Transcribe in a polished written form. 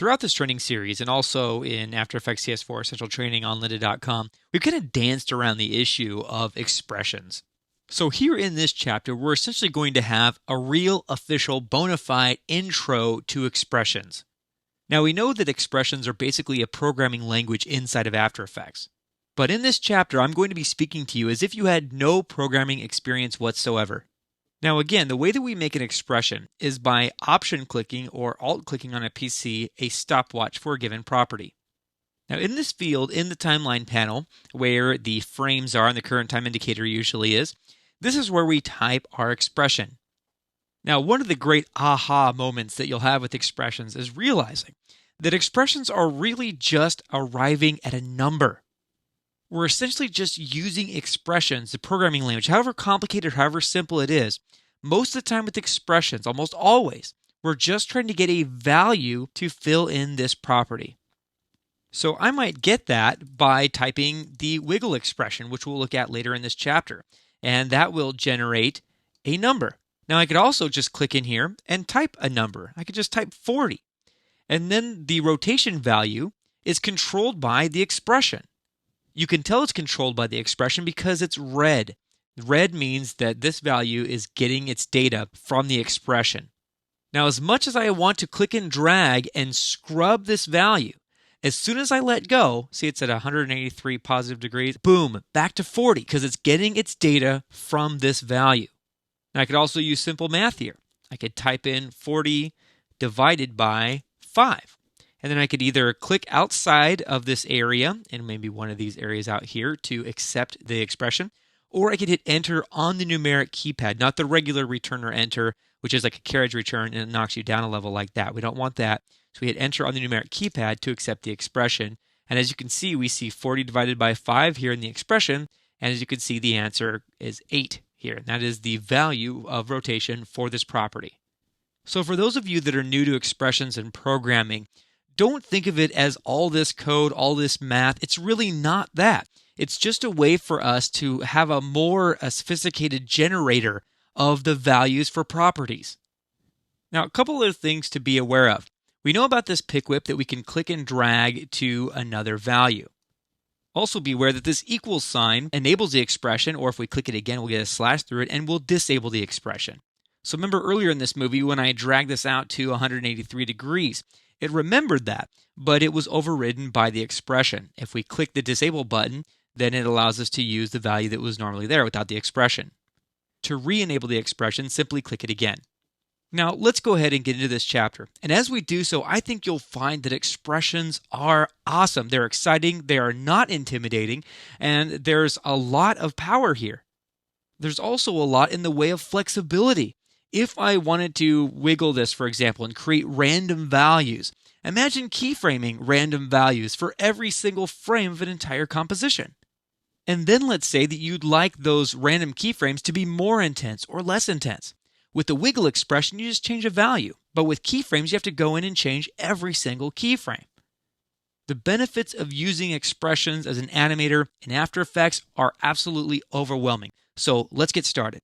Throughout this training series and also in After Effects CS4 Essential Training on lynda.com, we've kind of danced around the issue of expressions. So here in this chapter, we're essentially going to have a real official bona fide intro to expressions. Now we know that expressions are basically a programming language inside of After Effects. But in this chapter, I'm going to be speaking to you as if you had no programming experience whatsoever. Now again, the way that we make an expression is by option clicking or alt clicking on a PC a stopwatch for a given property. Now in this field, in the timeline panel, where the frames are and the current time indicator usually is, this is where we type our expression. Now one of the great aha moments that you'll have with expressions is realizing that expressions are really just arriving at a number. We're essentially just using expressions, the programming language, however complicated, however simple it is. Most of the time with expressions, almost always, we're just trying to get a value to fill in this property. So I might get that by typing the wiggle expression, which we'll look at later in this chapter, and that will generate a number. Now I could also just click in here and type a number. I could just type 40. And then the rotation value is controlled by the expression. You can tell it's controlled by the expression because it's red. Red means that this value is getting its data from the expression. Now, as much as I want to click and drag and scrub this value, as soon as I let go, see it's at 183 positive degrees, boom, back to 40 because it's getting its data from this value. Now, I could also use simple math here. I could type in 40 divided by 5. And then I could either click outside of this area, and maybe one of these areas out here to accept the expression, or I could hit enter on the numeric keypad, not the regular return or enter, which is like a carriage return and it knocks you down a level like that. We don't want that. So we hit enter on the numeric keypad to accept the expression. And as you can see, we see 40 divided by 5 here in the expression. And as you can see, the answer is 8 here. And that is the value of rotation for this property. So for those of you that are new to expressions and programming, don't think of it as all this code, all this math. It's really not that. It's just a way for us to have a more sophisticated generator of the values for properties. Now, a couple of things to be aware of. We know about this pick whip that we can click and drag to another value. Also be aware that this equals sign enables the expression, or if we click it again, we'll get a slash through it and we'll disable the expression. So remember earlier in this movie when I dragged this out to 183 degrees, it remembered that, but it was overridden by the expression. If we click the disable button, then it allows us to use the value that was normally there without the expression. To re-enable the expression, simply click it again. Now, let's go ahead and get into this chapter. And as we do so, I think you'll find that expressions are awesome. They're exciting, they are not intimidating, and there's a lot of power here. There's also a lot in the way of flexibility. If I wanted to wiggle this, for example, and create random values, imagine keyframing random values for every single frame of an entire composition. And then let's say that you'd like those random keyframes to be more intense or less intense. With the wiggle expression, you just change a value. But with keyframes, you have to go in and change every single keyframe. The benefits of using expressions as an animator in After Effects are absolutely overwhelming. So let's get started.